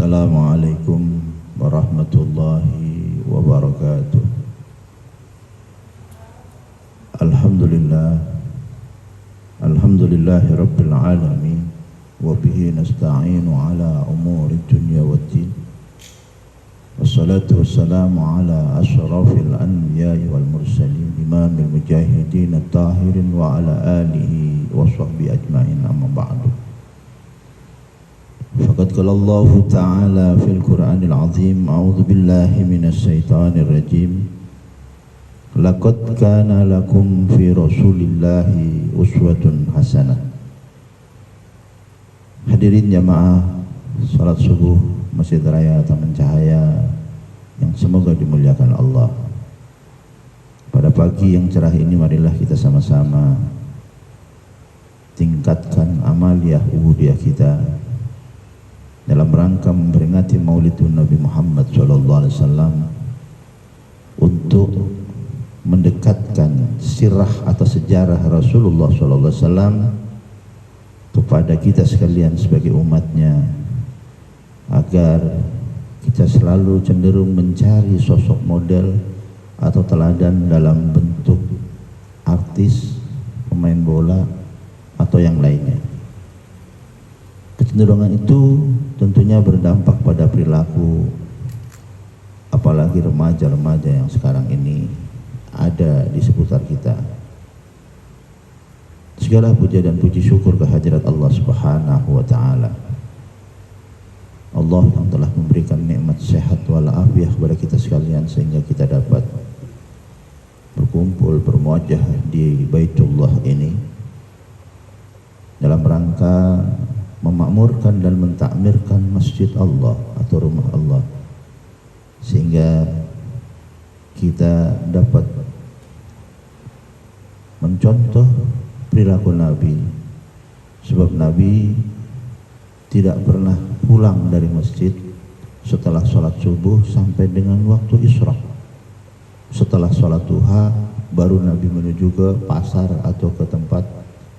Assalamualaikum warahmatullahi wabarakatuh. Alhamdulillahi rabbil alamin, wa bihi nasta'inu ala umuri dunya waddin. Wassalatu wassalamu ala ashrafil anbiya'i wal mursalin, imamil mujahidin at-tahirin wa ala alihi wa sahbihi ajma'in, amma ba'du. Faqad qala Allah Ta'ala fil Qur'anil Azim, a'udzu billahi minasy syaithanir rajim. Laqad kana lakum fi Rasulillahi uswatun hasanah. Hadirin jamaah salat subuh Masjid Raya Taman Cahaya yang semoga dimuliakan Allah. Pada pagi yang cerah ini marilah kita sama-sama tingkatkan amaliyah ubudiyah kita dalam rangka memperingati Maulidun Nabi Muhammad SAW, untuk mendekatkan sirah atau sejarah Rasulullah SAW kepada kita sekalian sebagai umatnya, agar kita selalu cenderung mencari sosok model atau teladan dalam bentuk artis, pemain bola, atau yang lainnya. Kecenderungan itu tentunya berdampak pada perilaku, apalagi remaja-remaja yang sekarang ini ada di seputar kita. Segala puja dan puji syukur kehadirat Allah Subhanahu wa Ta'ala, Allah yang telah memberikan nikmat sehat walafiat kepada kita sekalian, sehingga kita dapat berkumpul bermuajah di Baitullah ini dalam rangka memakmurkan dan mentakmirkan masjid Allah atau rumah Allah, sehingga kita dapat mencontoh perilaku Nabi. Sebab Nabi tidak pernah pulang dari masjid setelah sholat subuh sampai dengan waktu isyraq. Setelah sholat duha baru Nabi menuju ke pasar atau ke tempat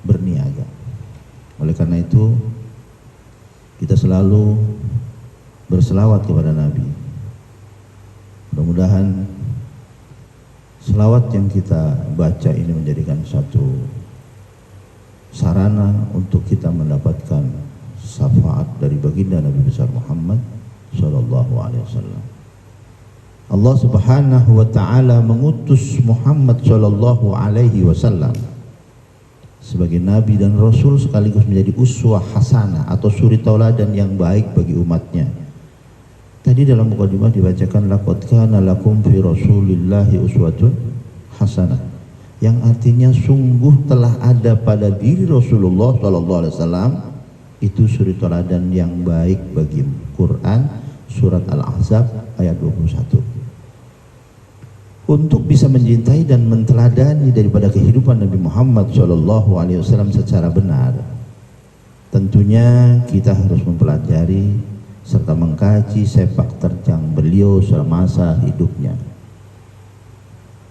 berniaga. Oleh karena itu kita selalu berselawat kepada Nabi. Mudah-mudahan selawat yang kita baca ini menjadikan satu sarana untuk kita mendapatkan syafaat dari baginda Nabi besar Muhammad sallallahu alaihi wasallam. Allah Subhanahu wa Ta'ala mengutus Muhammad sallallahu alaihi wasallam sebagai nabi dan rasul, sekaligus menjadi uswah hasanah atau suri tauladan yang baik bagi umatnya. Tadi dalam mukadimah dibacakan laqad kana lakum fi Rasulillahi uswatun hasanah, yang artinya sungguh telah ada pada diri Rasulullah SAW itu suri tauladan yang baik bagi Quran, surat Al-Ahzab ayat 21. Untuk bisa mencintai dan menteladani daripada kehidupan Nabi Muhammad SAW secara benar, tentunya kita harus mempelajari serta mengkaji sepak terjang beliau semasa hidupnya.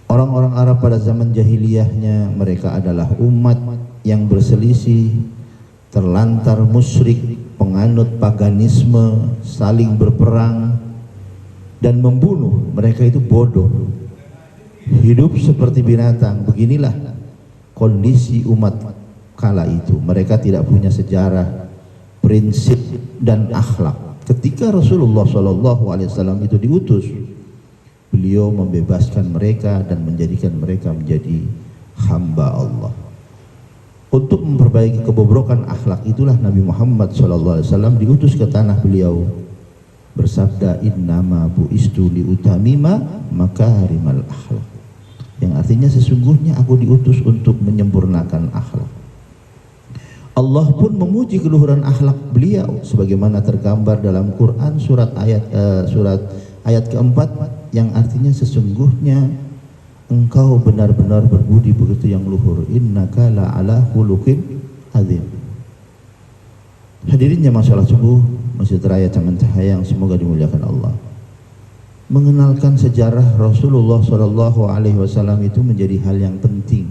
Orang-orang Arab pada zaman jahiliyahnya, mereka adalah umat yang berselisih, terlantar musyrik, penganut paganisme, saling berperang dan membunuh. Mereka itu bodoh, hidup seperti binatang. Beginilah kondisi umat kala itu. Mereka tidak punya sejarah, prinsip dan akhlak. Ketika Rasulullah SAW itu diutus, beliau membebaskan mereka dan menjadikan mereka menjadi hamba Allah. Untuk memperbaiki kebobrokan akhlak itulah Nabi Muhammad SAW diutus ke tanah beliau, bersabda, innama bu'istu liutamima makarimal akhlak, yang artinya sesungguhnya aku diutus untuk menyempurnakan akhlak. Allah pun memuji keluhuran akhlak beliau sebagaimana tergambar dalam Quran surat ayat keempat, yang artinya sesungguhnya engkau benar-benar berbudi begitu yang luhur, innaka la'ala khuluqin azim. Hadirin jamaah salat subuh Masjid Raya Taman Cahaya yang semoga dimuliakan Allah, mengenalkan sejarah Rasulullah SAW itu menjadi hal yang penting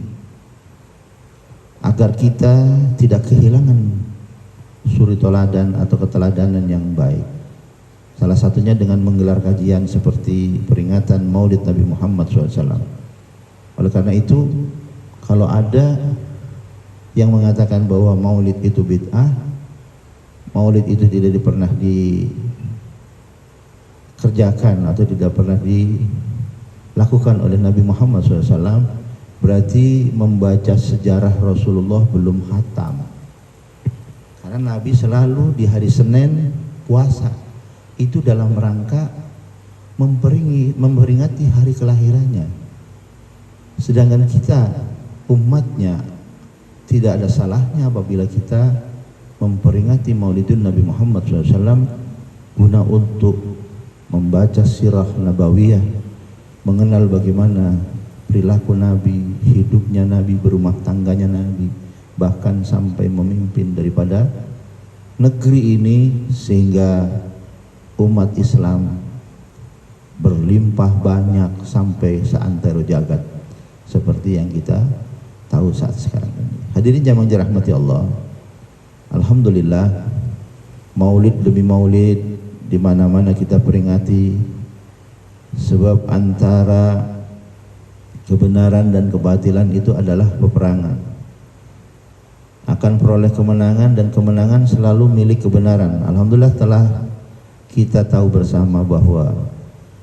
agar kita tidak kehilangan suri teladan atau keteladanan yang baik. Salah satunya dengan menggelar kajian seperti peringatan Maulid Nabi Muhammad SAW. Oleh karena itu, kalau ada yang mengatakan bahwa Maulid itu bid'ah, Maulid itu tidak pernah dikerjakan atau tidak pernah dilakukan oleh Nabi Muhammad SAW, berarti membaca sejarah Rasulullah belum khatam. Karena Nabi selalu di hari Senin puasa, itu dalam rangka memperingati hari kelahirannya. Sedangkan kita umatnya tidak ada salahnya apabila kita memperingati Maulidun Nabi Muhammad SAW guna untuk membaca sirah nabawiyah, mengenal bagaimana perilaku Nabi, hidupnya Nabi, berumah tangganya Nabi, bahkan sampai memimpin daripada negeri ini sehingga umat Islam berlimpah banyak sampai seantero jagat seperti yang kita tahu saat sekarang ini. Hadirin jamaah dirahmati Allah, alhamdulillah maulid demi maulid di mana-mana kita peringati, sebab antara kebenaran dan kebatilan itu adalah peperangan. Akan peroleh kemenangan dan kemenangan selalu milik kebenaran. Alhamdulillah telah kita tahu bersama bahwa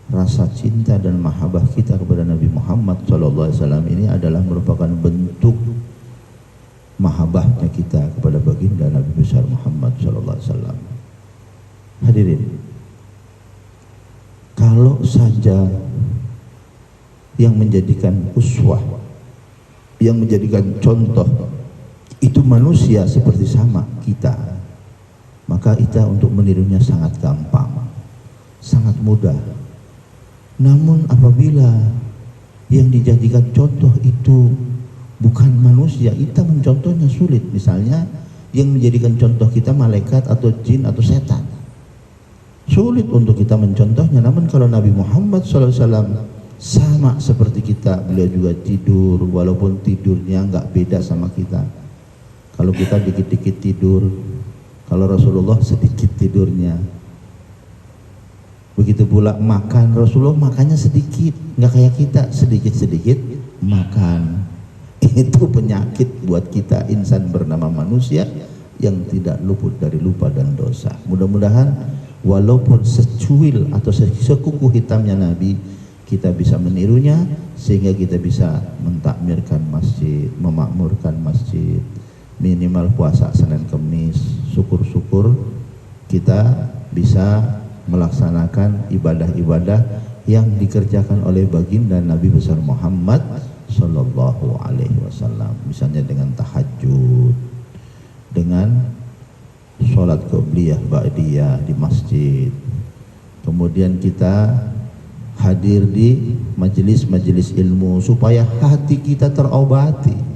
rasa cinta dan mahabbah kita kepada Nabi Muhammad SAW ini adalah merupakan bentuk mahabbahnya kita kepada baginda Nabi besar Muhammad SAW. Hadirin, kalau saja yang menjadikan uswah, yang menjadikan contoh itu manusia seperti sama kita, maka kita untuk menirunya sangat gampang, sangat mudah. Namun apabila yang dijadikan contoh itu bukan manusia, kita mencontohnya sulit. Misalnya yang menjadikan contoh kita malaikat atau jin atau setan, sulit untuk kita mencontohnya. Namun kalau Nabi Muhammad SAW sama seperti kita, beliau juga tidur, walaupun tidurnya nggak beda sama kita. Kalau kita dikit-dikit tidur, kalau Rasulullah sedikit tidurnya. Begitu pula makan, Rasulullah makannya sedikit, nggak kayak kita sedikit-sedikit makan. Itu penyakit buat kita insan bernama manusia yang tidak luput dari lupa dan dosa. Mudah-mudahan walaupun secuil atau sekuku hitamnya Nabi, kita bisa menirunya sehingga kita bisa mentakmirkan masjid, memakmurkan masjid, minimal puasa Senin Kemis. Syukur-syukur kita bisa melaksanakan ibadah-ibadah yang dikerjakan oleh baginda Nabi besar Muhammad Sallallahu Alaihi Wasallam. Misalnya dengan tahajud, dengan sholat qobliyah ba'diyah di masjid. Kemudian kita hadir di majelis-majelis ilmu supaya hati kita terobati.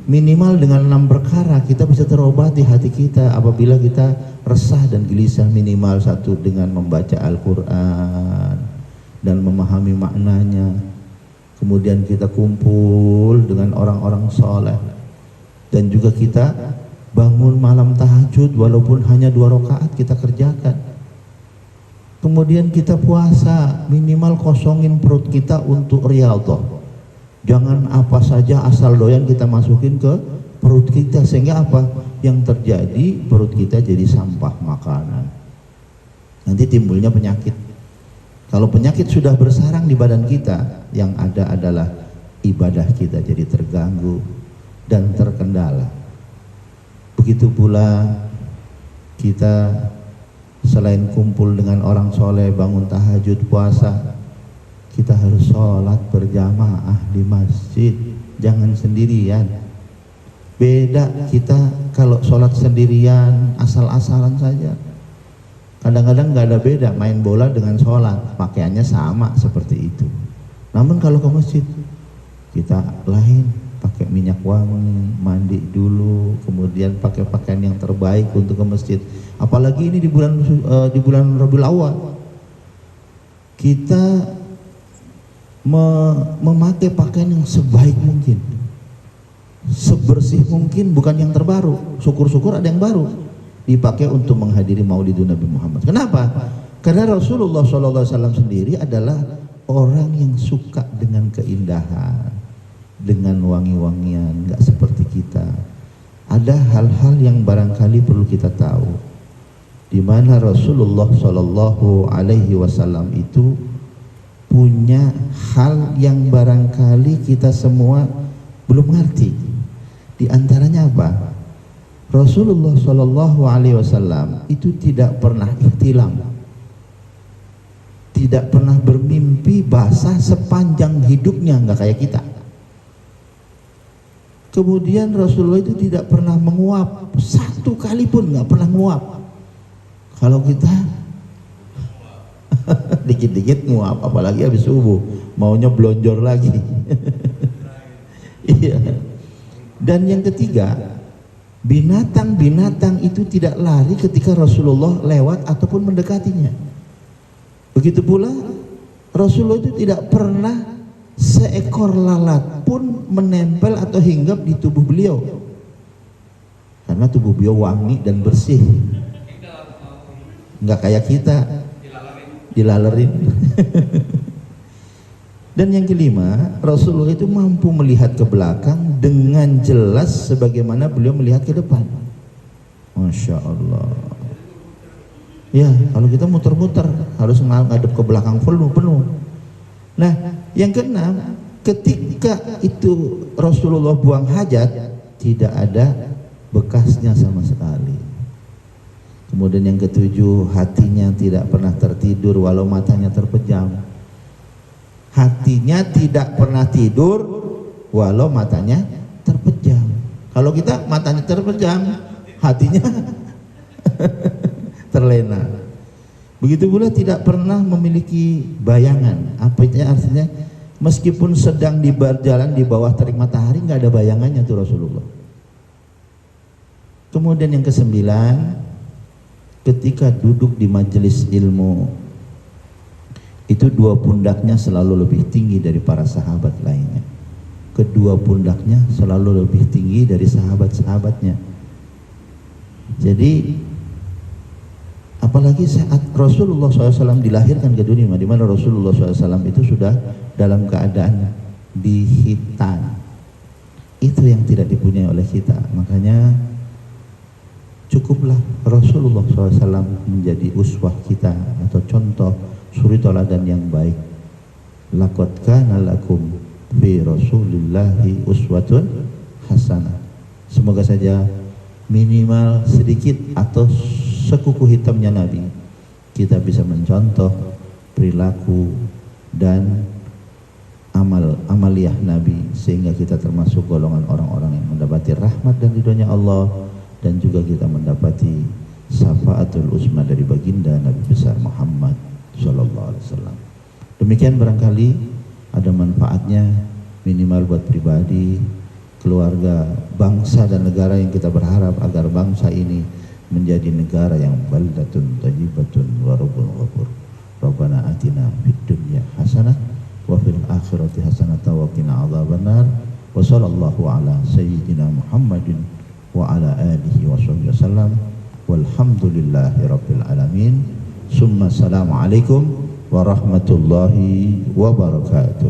Minimal dengan 6 perkara kita bisa terobati hati kita apabila kita resah dan gelisah. Minimal 1, dengan membaca Al-Quran dan memahami maknanya. Kemudian kita kumpul dengan orang-orang soleh, dan juga kita bangun malam tahajud walaupun hanya 2 rakaat kita kerjakan. Kemudian kita puasa, minimal kosongin perut kita untuk riyadhah. Jangan apa saja asal doyan kita masukin ke perut kita, sehingga apa yang terjadi, perut kita jadi sampah makanan. Nanti timbulnya penyakit. Kalau penyakit sudah bersarang di badan kita, yang ada adalah ibadah kita jadi terganggu dan terkendala. Begitu pula kita selain kumpul dengan orang soleh, bangun tahajud, puasa, kita harus sholat berjamaah di masjid, jangan sendirian. Beda kita kalau sholat sendirian, asal-asalan saja. Kadang-kadang nggak ada beda main bola dengan sholat, pakaiannya sama seperti itu. Namun kalau ke masjid, kita lain, pakai minyak wangi, mandi dulu, kemudian pakai pakaian yang terbaik untuk ke masjid. Apalagi ini di bulan Rabiul Awal, kita memakai pakaian yang sebaik mungkin, sebersih mungkin, bukan yang terbaru. Syukur-syukur ada yang baru dipakai untuk menghadiri Maulidun Nabi Muhammad. Kenapa? Karena Rasulullah SAW sendiri adalah orang yang suka dengan keindahan, dengan wangi-wangian, nggak seperti kita. Ada hal-hal yang barangkali perlu kita tahu, di mana Rasulullah SAW itu punya hal yang barangkali kita semua belum ngerti. Di antaranya apa? Rasulullah SAW itu tidak pernah ihtilam, tidak pernah bermimpi basah sepanjang hidupnya, nggak kayak kita. Kemudian Rasulullah itu tidak pernah menguap, satu kali pun nggak pernah menguap. Kalau kita dikit-dikit nguap, apalagi habis subuh maunya blonjor lagi. Iya. Dan yang ketiga, binatang-binatang itu tidak lari ketika Rasulullah lewat ataupun mendekatinya. Begitu pula Rasulullah itu tidak pernah seekor lalat pun menempel atau hinggap di tubuh beliau, karena tubuh beliau wangi dan bersih, nggak kayak kita dilalerin. Dan yang kelima, Rasulullah itu mampu melihat ke belakang dengan jelas sebagaimana beliau melihat ke depan. Masya Allah. Ya, kalau kita muter-muter harus ngadep ke belakang penuh. Nah, yang keenam, ketika itu Rasulullah buang hajat, tidak ada bekasnya sama sekali. Kemudian yang ketujuh, hatinya tidak pernah tertidur walau matanya terpejam. Hatinya tidak pernah tidur walau matanya terpejam. Kalau kita matanya terpejam, hatinya terlena. Begitu pula tidak pernah memiliki bayangan. Apa itu artinya? Meskipun sedang berjalan di bawah terik matahari, nggak ada bayangannya tuh Rasulullah. Kemudian yang kesembilan, ketika duduk di majelis ilmu, itu dua pundaknya selalu lebih tinggi dari para sahabat lainnya. Kedua pundaknya selalu lebih tinggi dari sahabat-sahabatnya. Jadi apalagi saat Rasulullah SAW dilahirkan ke dunia, di mana Rasulullah SAW itu sudah dalam keadaan dihitan. Itu yang tidak dipunyai oleh kita. Makanya cukuplah Rasulullah SAW menjadi uswah kita atau contoh suri teladan yang baik. Laqad kana lakum fi Rasulillahi uswatun hasanah. Semoga saja minimal sedikit atau sekuku hitamnya Nabi, kita bisa mencontoh perilaku dan amaliyah Nabi, sehingga kita termasuk golongan orang-orang yang mendapati rahmat dan ridhonya Allah, dan juga kita mendapati syafaatul uzma dari baginda Nabi besar Muhammad sallallahu alaihi wasallam. Demikian barangkali ada manfaatnya, minimal buat pribadi, keluarga, bangsa dan negara, yang kita berharap agar bangsa ini menjadi negara yang baldatun thayyibatun wa rabbul ghafur. Rabbana atina fid dunya hasanah wa fil akhirati hasanah wa qina adzabannar. Wa sallallahu ala sayyidina Muhammadin wa ala alihi wa sahbihi wasallam. Walhamdulillahi rabbil alamin. Summa assalamu alaikum warahmatullahi wabarakatuh.